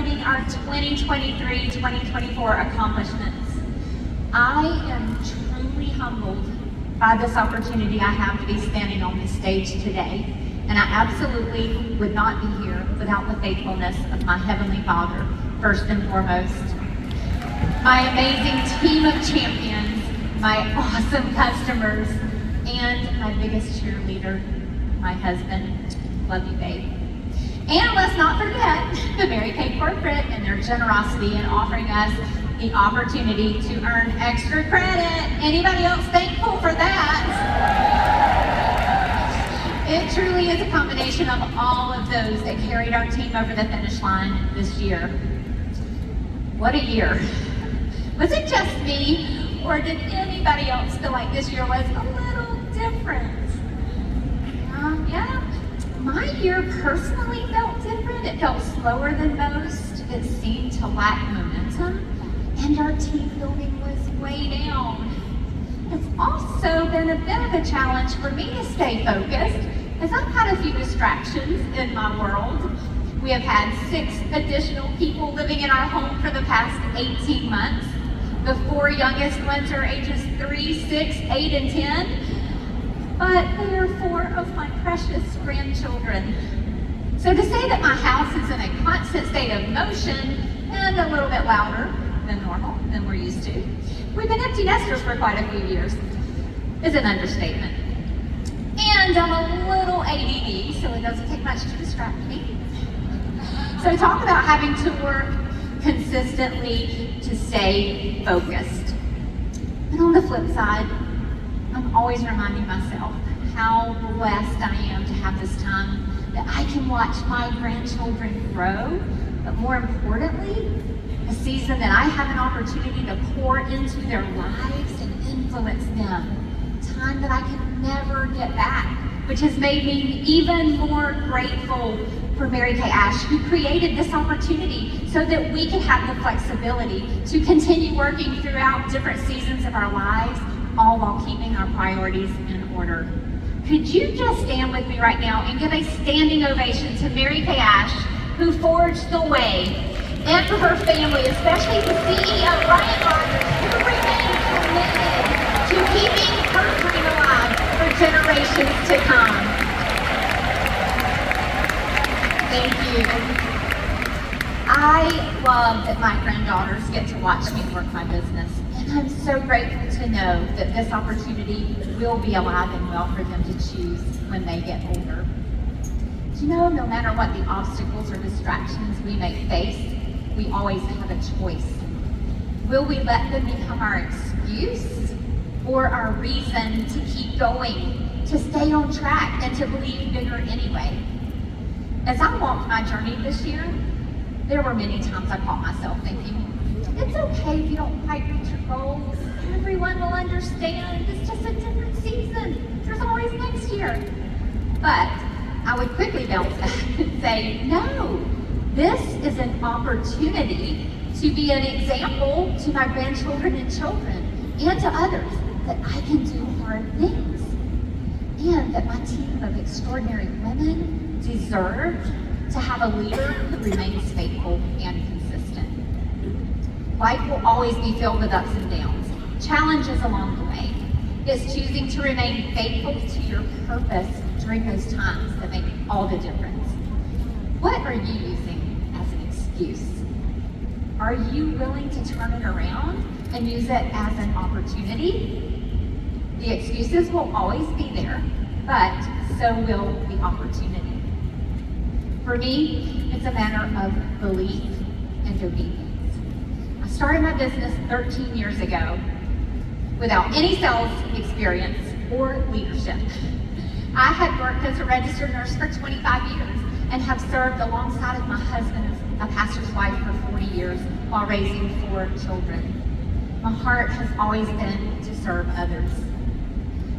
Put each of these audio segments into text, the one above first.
celebrating our 2023-2024 accomplishments. I am truly humbled by this opportunity I have to be standing on this stage today, and I absolutely would not be here without the faithfulness of my Heavenly Father, first and foremost. My amazing team of champions, my awesome customers, and my biggest cheerleader, my husband. Love you, babe. And let's not forget the Mary Kay Corporate and their generosity in offering us the opportunity to earn extra credit. Anybody else thankful for that? It truly is a combination of all of those that carried our team over the finish line this year. What a year. Was it just me, or did anybody else feel like this year was a little different? Yeah. My year personally felt different. It felt slower than most. It seemed to lack momentum, and our team building was way down. It's also been a bit of a challenge for me to stay focused, as I've had a few distractions in my world. We have had 6 additional people living in our home for the past 18 months. The 4 youngest ones are ages 3, 6, 8, and 10. But they are 4 of my precious grandchildren. So to say that my house is in a constant state of motion and a little bit louder than normal, than we're used to, we've been empty nesters for quite a few years, is an understatement. And I'm a little ADD, so it doesn't take much to distract me. So talk about having to work consistently to stay focused. But on the flip side, I'm always reminding myself how blessed I am to have this time that I can watch my grandchildren grow, but more importantly, a season that I have an opportunity to pour into their lives and influence them. Time that I can never get back, which has made me even more grateful for Mary Kay Ash, who created this opportunity so that we can have the flexibility to continue working throughout different seasons of our lives, all while keeping our priorities in order. Could you just stand with me right now and give a standing ovation to Mary Kay Ash, who forged the way, and for her family, especially the CEO, Ryan Rogers, who remained committed to keeping her dream alive for generations to come. Thank you. I love that my granddaughters get to watch me work my business, and I'm so grateful to know that this opportunity will be alive and well for them to choose when they get older. Do you know, no matter what the obstacles or distractions we may face, we always have a choice. Will we let them become our excuse or our reason to keep going, to stay on track, and to believe bigger anyway? As I walked my journey this year, there were many times I caught myself thinking, it's okay if you don't quite reach your goals. Everyone will understand. It's just a different season. There's always next year. But I would quickly bounce back and say, no, this is an opportunity to be an example to my grandchildren and children and to others that I can do hard things, and that my team of extraordinary women deserve to have a leader who remains faithful and consistent. Life will always be filled with ups and downs, challenges along the way. It's choosing to remain faithful to your purpose during those times that make all the difference. What are you using as an excuse? Are you willing to turn it around and use it as an opportunity? The excuses will always be there, but so will the opportunity. For me, it's a matter of belief and obedience. I started my business 13 years ago without any sales experience or leadership. I had worked as a registered nurse for 25 years and have served alongside of my husband as a pastor's wife for 40 years while raising 4 children. My heart has always been to serve others.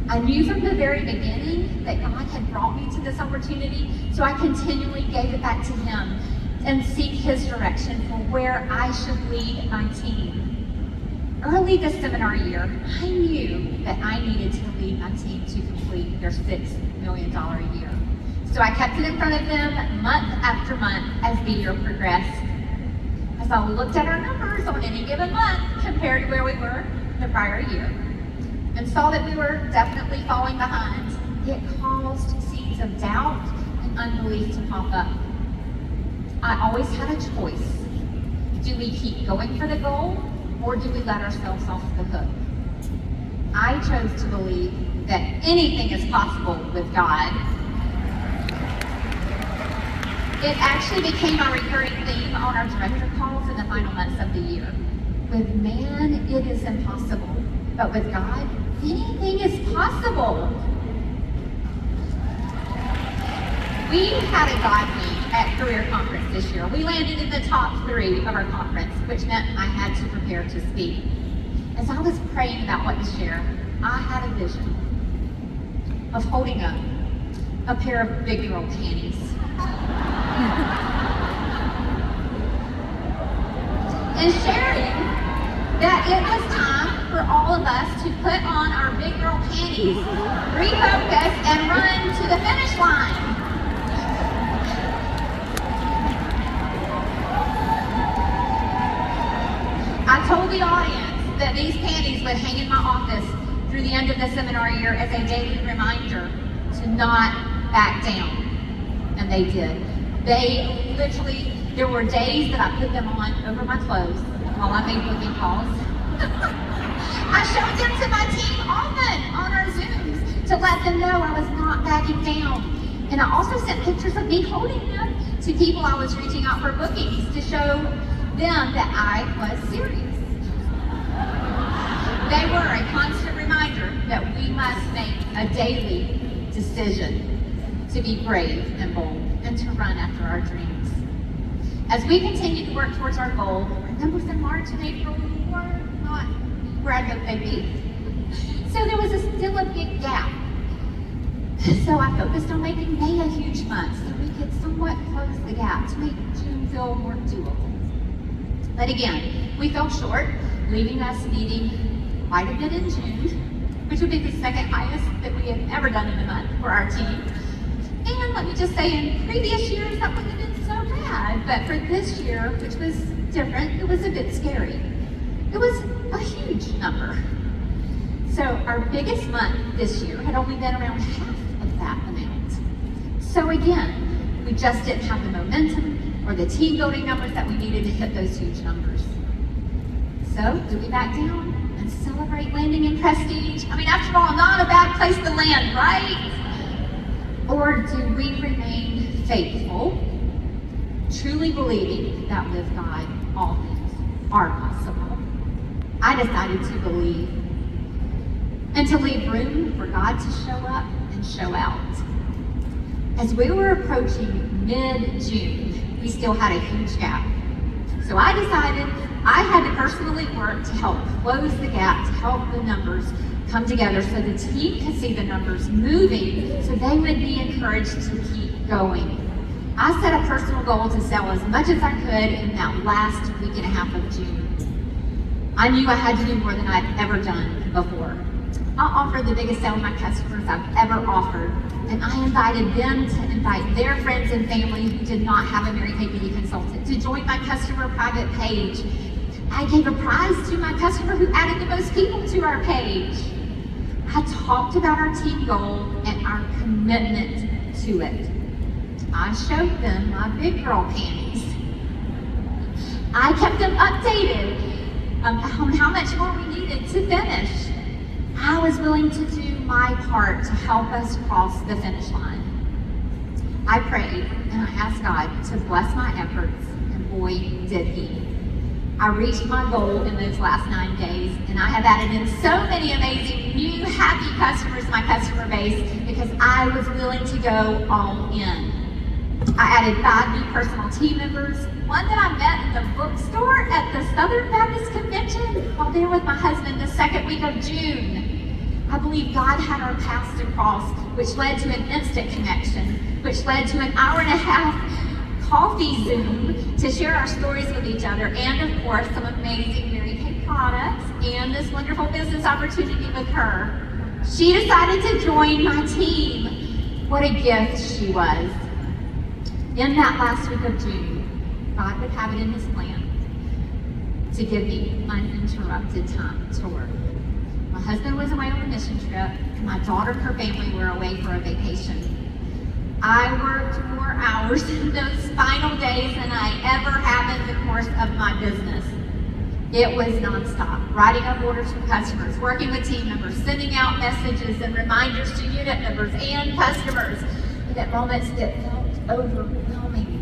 I knew from the very beginning that God had brought me to this opportunity, so I continually gave it back to Him and seek His direction for where I should lead my team. Early this seminar year, I knew that I needed to lead my team to complete their $6 million a year. So I kept it in front of them month after month as the year progressed. as I looked at our numbers on any given month compared to where we were the prior year, and saw that we were definitely falling behind, it caused seeds of doubt and unbelief to pop up. I always had a choice. Do we keep going for the goal, or do we let ourselves off the hook? I chose to believe that anything is possible with God. It actually became our recurring theme on our director calls in the final months of the year. With man, it is impossible, but with God, anything is possible. We had a God week at Career Conference this year. We landed in the top 3 of our conference, which meant I had to prepare to speak. As I was praying about what to share, I had a vision of holding up a pair of big girl panties. And sharing that it was time for all of us to put on our big girl panties, refocus, and run to the finish line. I told the audience that these panties would hang in my office through the end of the seminar year as a daily reminder to not back down. And they did. They literally, there were days that I put them on over my clothes while I made booking calls. I showed them to my team often on our Zooms to let them know I was not backing down. And I also sent pictures of me holding them to people I was reaching out for bookings to show them that I was serious. They were a constant reminder that we must make a daily decision to be brave and bold and to run after our dreams. As we continue to work towards our goal, our numbers in March and April were not where I hoped they'd be. So there was still a big gap. So I focused on making May a huge month so we could somewhat close the gap to make June feel more doable. But again, we fell short, leaving us needing quite a bit in June, which would be the second highest that we had ever done in a month for our team. And let me just say, in previous years, that wouldn't have been so bad. But for this year, which was different, it was a bit scary. It was a huge number. So our biggest month this year had only been around half of that amount. So again, we just didn't have the momentum or the team building numbers that we needed to hit those huge numbers. So do we back down and celebrate landing in prestige? I mean, after all, not a bad place to land, right? Or do we remain faithful, truly believing that with God, all things are possible? I decided to believe and to leave room for God to show up and show out. As we were approaching mid-June, we still had a huge gap. So I decided I had to personally work to help close the gap, to help the numbers come together so the team could see the numbers moving so they would be encouraged to keep going. I set a personal goal to sell as much as I could in that last week and a half of June. I knew I had to do more than I'd ever done before. I offered the biggest sale to my customers I've ever offered, and I invited them to invite their friends and family who did not have a Mary Kay Beauty consultant to join my customer private page. I gave a prize to my customer who added the most people to our page. I talked about our team goal and our commitment to it. I showed them my big girl panties. I kept them updated on how much more we needed to finish. I was willing to do my part to help us cross the finish line. I prayed and I asked God to bless my efforts, and boy, did He. I reached my goal in those last 9 days, and I have added in so many amazing new happy customers to my customer base because I was willing to go all in. I added 5 new personal team members, one that I met in the bookstore at the Southern Baptist Convention while there with my husband the second week of June. I believe God had our paths to cross, which led to an instant connection, which led to an hour-and-a-half coffee Zoom to share our stories with each other, and of course, some amazing Mary Kay products and this wonderful business opportunity with her. She decided to join my team. What a gift she was. In that last week of June, God would have it in His plan to give me uninterrupted time to work. My husband was away on a mission trip, and my daughter and her family were away for a vacation. I worked more hours in those final days than I ever have in the course of my business. It was nonstop, writing up orders for customers, working with team members, sending out messages and reminders to unit members and customers. And at moments it felt overwhelming.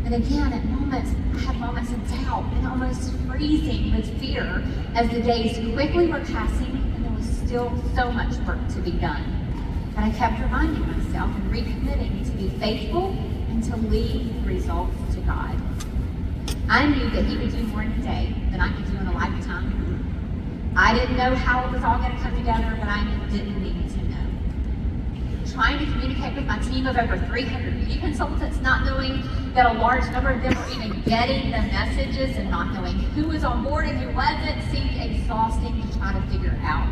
And again, at moments, I had moments of doubt and almost freezing with fear as the days quickly were passing and there was still so much work to be done. But I kept reminding myself and recommitting to be faithful and to leave the results to God. I knew that He would do more in a day than I could do in a lifetime. I didn't know how it was all going to come together, but I didn't need to know. Trying to communicate with my team of over 300 beauty consultants, not knowing that a large number of them were even getting the messages and not knowing who was on board and who wasn't, seemed exhausting to try to figure out.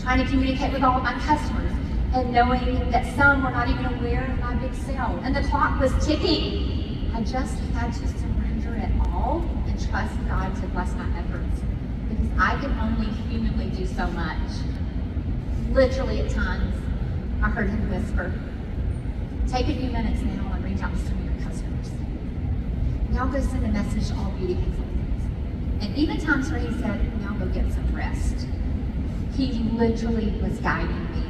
Trying to communicate with all of my customers and knowing that some were not even aware of my big sale and the clock was ticking. I just had to surrender it all and trust God to bless my efforts because I could only humanly do so much. Literally at times, I heard Him whisper, "Take a few minutes now and reach out to some of your customers. Now go send a message to all beauty consultants." And even times where He said, "Now go get some rest." He literally was guiding me.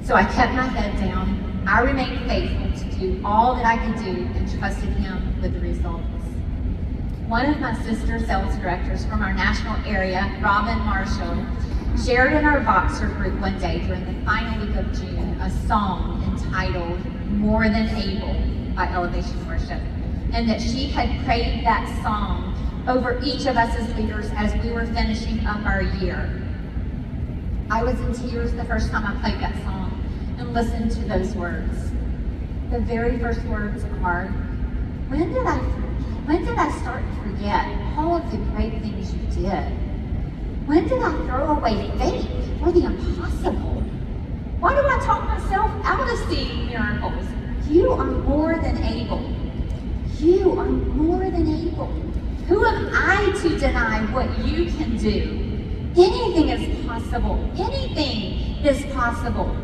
So I kept my head down. I remained faithful to do all that I could do and trusted Him with the results. One of my sister sales directors from our national area, Robin Marshall, shared in our Voxer group one day during the final week of June a song entitled "More Than Able" by Elevation Worship, and that she had prayed that song over each of us as leaders as we were finishing up our year. I was in tears the first time I played that song and listened to those words. The very first words are, when did I start to forget all of the great things you did? When did I throw away faith for the impossible? Why do I talk myself out of seeing miracles? You are more than able. You are more than able. Who am I to deny what you can do? Anything is possible. Anything is possible.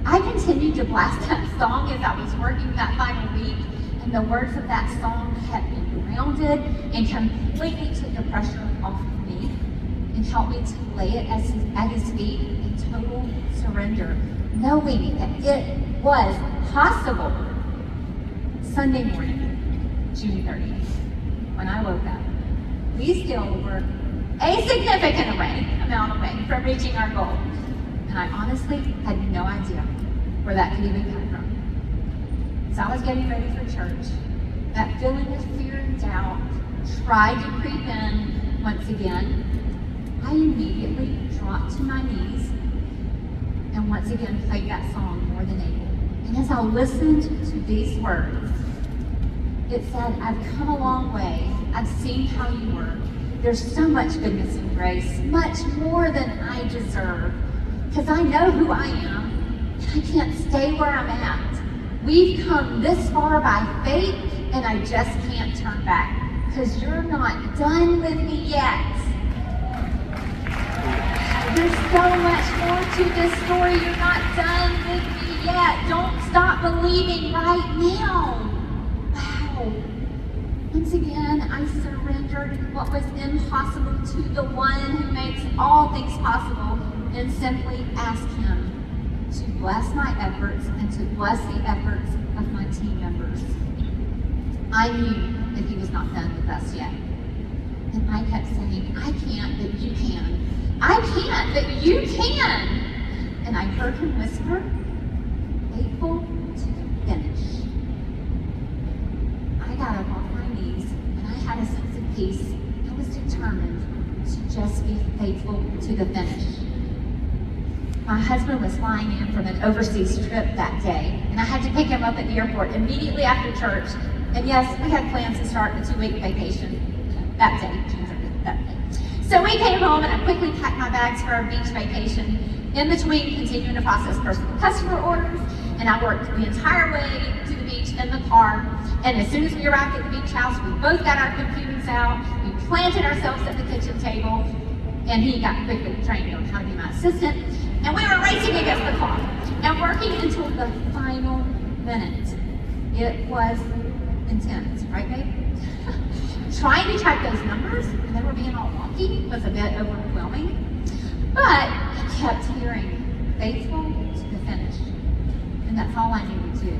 I continued to blast that song as I was working that final week, and the words of that song kept me grounded and completely took the pressure off of me and helped me to lay it at His feet in total surrender, knowing that it was possible. Sunday morning, June 30th, when I woke up, we still were a significant amount away from reaching our goal. And I honestly had no idea where that could even come from. As I was getting ready for church, that feeling of fear and doubt tried to creep in once again. I immediately dropped to my knees and once again played that song, "More Than Able." And as I listened to these words, it said, "I've come a long way. I've seen how you work. There's so much goodness and grace, much more than I deserve. Because I know who I am, and I can't stay where I'm at. We've come this far by faith, and I just can't turn back. Because you're not done with me yet. There's so much more to this story. You're not done with me yet. Don't stop believing right now." Wow. Once again, I surrendered what was impossible to the one who makes all things possible and simply asked Him to bless my efforts and to bless the efforts of my team members. I knew that He was not done with us yet. And I kept saying, "I can't, but you can. I can't, but you can." And I heard Him whisper, "Faithful to the finish." I got up off my knees and I had a sense of peace. I was determined to just be faithful to the finish. My husband was flying in from an overseas trip that day, and I had to pick him up at the airport immediately after church. And yes, we had plans to start a 2-week vacation that day, June 30th, that day. So we came home and I quickly packed my bags for our beach vacation. In between, continuing to process personal customer orders, and I worked the entire way to the beach in the car, And as soon as we arrived at the beach house, we both got our computers out, we planted ourselves at the kitchen table, and he got quickly trained on how to be my assistant, and we were racing against the clock and working until the final minute. It was intense, right, babe? Trying to track those numbers, and they were being all wonky, was a bit overwhelming. But I kept hearing, faithful to the finish. And that's all I knew to do.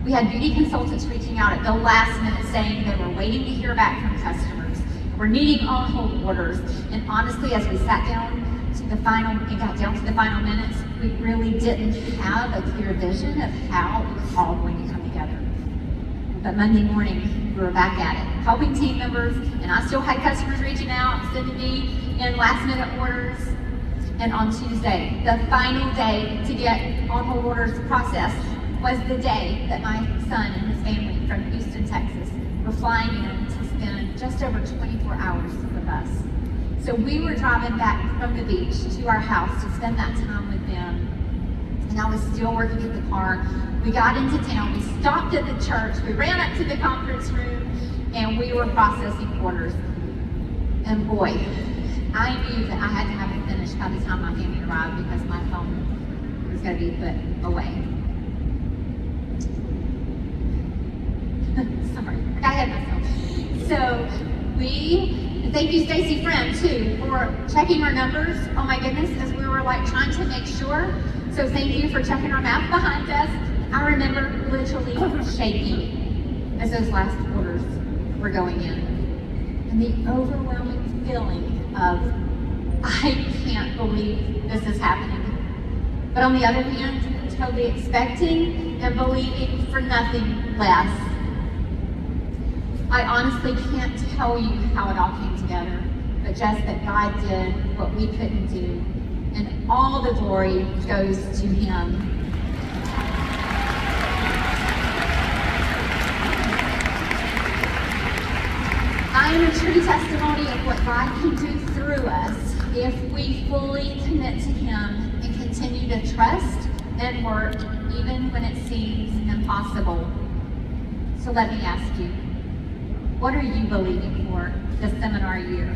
We had beauty consultants reaching out at the last minute saying they were waiting to hear back from customers. We're needing on-hold orders. And honestly, as we sat down to the final and got down to the final minutes, we really didn't have a clear vision of how it was all going to come together. But Monday morning, we were back at it, helping team members, and I still had customers reaching out, sending me in last minute orders. And on Tuesday, the final day to get on-hold orders processed, was the day that my son and his family from Houston, Texas, were flying in to spend just over 24 hours with us. So we were driving back from the beach to our house to spend that time with them. And I was still working at the car. We got into town, we stopped at the church, we ran up to the conference room, and we were processing orders. And boy, I knew that I had to have it finished by the time my family arrived because my phone was going to be put away. Sorry, I got ahead of myself. So thank you Stacy Friend too for checking our numbers. Oh my goodness, as we were like trying to make sure. So thank you for checking our math behind us. I remember literally shaking as those last orders were going in. And the overwhelming feeling of, I can't believe this is happening. But on the other hand, totally expecting and believing for nothing less. I honestly can't tell you how it all came together, but just that God did what we couldn't do, and all the glory goes to Him. I am a true testimony of what God can do through us if we fully commit to Him and continue to trust and work even when it seems impossible. So let me ask you, what are you believing for this seminar year?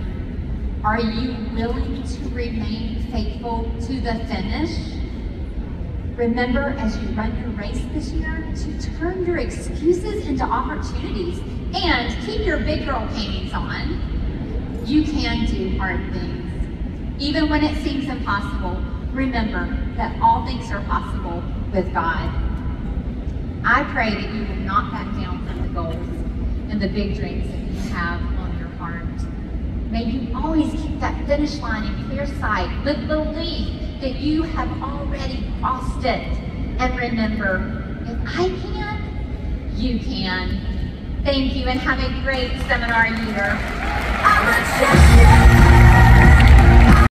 Are you willing to remain faithful to the finish? Remember, as you run your race this year, to turn your excuses into opportunities and keep your big girl panties on. You can do hard things. Even when it seems impossible, remember that all things are possible with God. I pray that you will not back down from the goals and the big dreams that you have on your heart. May you always keep that finish line in clear sight with belief that you have already crossed it. And remember, if I can, you can. Thank you and have a great seminar year.